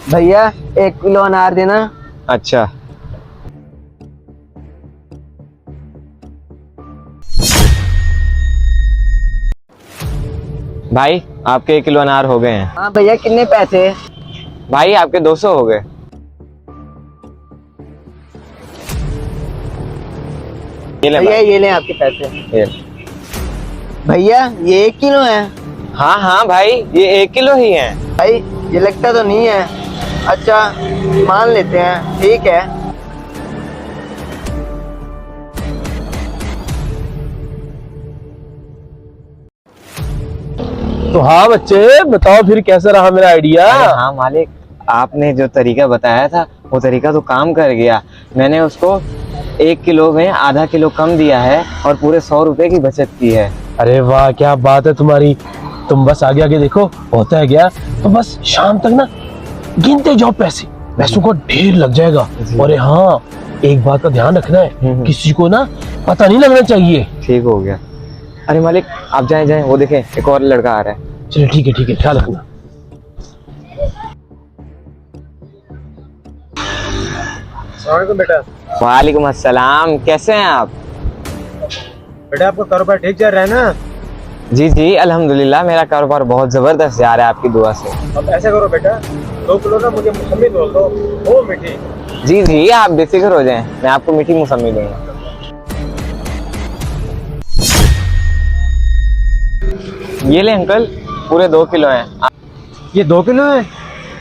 भैया 1 किलो अनार देना। अच्छा। भाई आपके 1 किलो अनार हो गए हैं। हाँ भैया, कितने पैसे? भाई आपके 200 हो गए। ये ले भैया भाई। ये लें आपके पैसे। ये। भैया ये 1 किलो है। हाँ हाँ भाई, ये 1 किलो ही है। भाई ये लगता तो नहीं है। अच्छा मान लेते हैं, ठीक है। तो हाँ बच्चे, बताओ फिर कैसा रहा मेरा आइडिया। अरे हाँ मालिक, आपने जो तरीका बताया था वो तरीका तो काम कर गया। मैंने उसको 1 किलो में आधा किलो कम दिया है और पूरे 100 रुपए की बचत की है। अरे वाह, क्या बात है तुम्हारी। तुम बस आगे आगे देखो, होता है क्या। तो बस शाम तक ना गिनते जाओ पैसे, पैसों का ढेर लग जाएगा। और हाँ, एक बात का ध्यान रखना है, किसी को ना पता नहीं लगना चाहिए। ठीक हो गया। अरे मालिक आप जाएं जाएं, वो देखें एक और लड़का आ रहा है। चलो ठीक है, ख्याल रखना। बेटा वालेकुम अस्सलाम, कैसे हैं आप? बेटा आपका कारोबार ठीक चल रहा है ना? जी जी अल्हम्दुलिल्लाह, मेरा कारोबार बहुत जबरदस्त जा रहा है आपकी दुआ से। अब ऐसा करो बेटा, 2 किलो ना मुझे मौसमी दो, वो मीठी। जी जी आप बेफिक्र हो जाएं, मैं आपको मीठी मौसमी दूंगा। ये ले अंकल, पूरे 2 किलो हैं। ये 2 किलो है?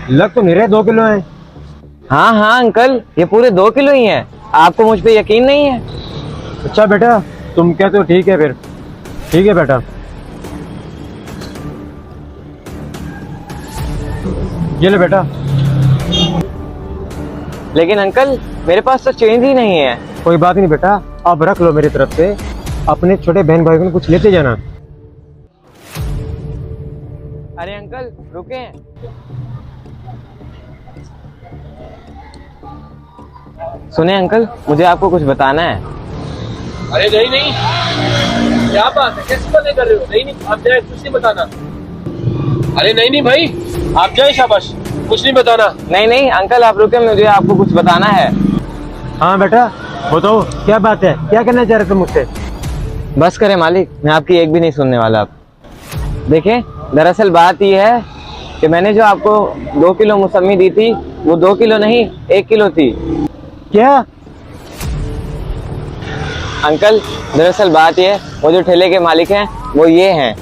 लग तो नहीं रहे 2 किलो है। हाँ हाँ अंकल, ये पूरे 2 किलो ही हैं। आपको मुझ पे यकीन नहीं है? अच्छा बेटा, तुम कहते हो ठीक है, फिर ठीक है बेटा। ये ले बेटा। लेकिन अंकल मेरे पास तो चेंज ही नहीं है। कोई बात नहीं बेटा, आप रख लो मेरी तरफ से। अपने छोटे बहन भाई को कुछ लेते जाना। अरे अंकल रुके। सुने अंकल, मुझे आपको कुछ बताना है। अरे नहीं, क्या बात है, कैसे बातें कर रहे हो? नहीं आप जाए, कुछ नहीं बताना। अरे नहीं भाई, आप जाए, शाबाश, कुछ नहीं बताना। नहीं अंकल आप रुके, मुझे आपको कुछ बताना है। हाँ बेटा बताओ, क्या बात है, क्या करना चाह रहे थे मुझसे? बस करें मालिक, मैं आपकी एक भी नहीं सुनने वाला। आप देखें, दरअसल बात यह है कि मैंने जो आपको 2 किलो मौसमी दी थी वो 2 किलो नहीं 1 किलो थी। क्या? अंकल दरअसल बात यह है, वो जो ठेले के मालिक हैं वो ये हैं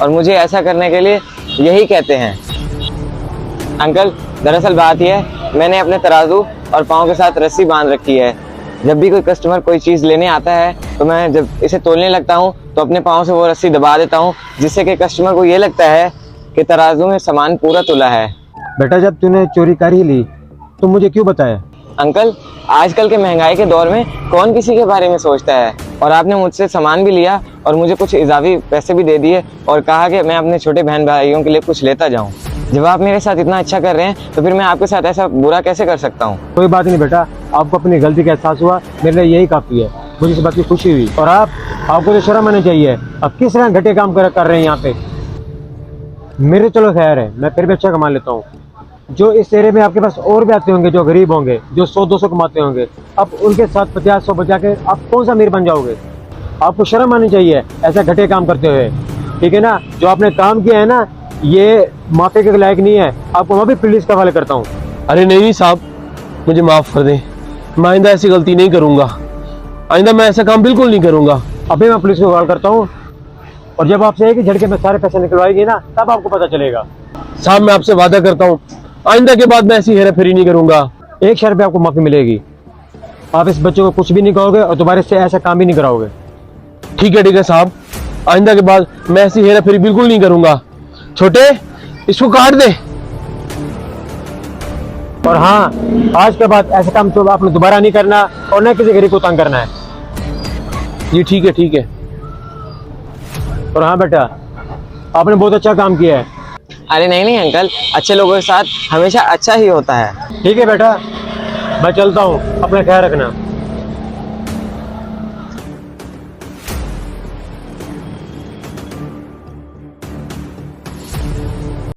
और मुझे ऐसा करने के लिए यही कहते हैं। अंकल दरअसल बात यह है, मैंने अपने तराजू और पाँव के साथ रस्सी बांध रखी है। जब भी कोई कस्टमर कोई चीज़ लेने आता है तो मैं जब इसे तोलने लगता हूँ तो अपने पाँव से वो रस्सी दबा देता हूँ, जिससे कि कस्टमर को ये लगता है कि तराजू में सामान पूरा तुला है। बेटा जब तूने चोरी कर ही ली तो मुझे क्यों बताया? अंकल आजकल के महंगाई के दौर में कौन किसी के बारे में सोचता है। और आपने मुझसे सामान भी लिया और मुझे कुछ इजाफी पैसे भी दे दिए और कहा कि मैं अपने छोटे बहन भाइयों के लिए कुछ लेता जाऊं। जब आप मेरे साथ इतना अच्छा कर रहे हैं तो फिर मैं आपके साथ ऐसा बुरा कैसे कर सकता हूं? कोई बात नहीं बेटा, आपको अपनी गलती का एहसास हुआ, मेरे लिए यही काफ़ी है। मुझे इस बात की खुशी हुई। और आपको तो शर्म आनी चाहिए। अब किस तरह घटे काम कर रहे हैं यहाँ पे। मेरे चलो खैर है, मैं फिर भी अच्छा कमा लेता हूँ। जो इस एरिया में आपके पास और भी आते होंगे जो गरीब होंगे, जो 100-200 कमाते होंगे, अब उनके साथ 50-100 बचा के आप कौन सा अमीर बन जाओगे? आपको शर्म आनी चाहिए ऐसा घटे काम करते हुए, ठीक है ना? जो आपने काम किया है ना, ये माफी के लायक नहीं है। आपको मैं भी पुलिस के हवाले करता हूँ। अरे नहीं साहब, मुझे माफ कर दें, मैं आइंदा ऐसी गलती नहीं करूंगा। आइंदा मैं ऐसा काम बिल्कुल नहीं करूंगा। अभी मैं पुलिस को कॉल करता हूँ और जब आपसे एक ही झटके में सारे पैसे निकलवाएगी ना, तब आपको पता चलेगा। साहब मैं आपसे वादा करता हूँ, आइंदा के बाद मैं ऐसी हेरा फेरी नहीं करूंगा। एक शर्त पे आपको माफी मिलेगी, आप इस बच्चे को कुछ भी नहीं कहोगे और दोबारा से ऐसा काम ही नहीं कराओगे। ठीक है साहब, आइंदा के बाद मैं ऐसी हेरा फेरी बिल्कुल नहीं करूंगा। छोटे, इसको काट दे। और हाँ, आज के बाद ऐसा काम तो आपने दोबारा नहीं करना और न किसी गरीब को तंग करना है। जी ठीक है। और हाँ बेटा, आपने बहुत अच्छा काम किया है। अरे नहीं अंकल, अच्छे लोगों के साथ हमेशा अच्छा ही होता है। ठीक है बेटा, मैं चलता हूँ, अपना ख्याल रखना।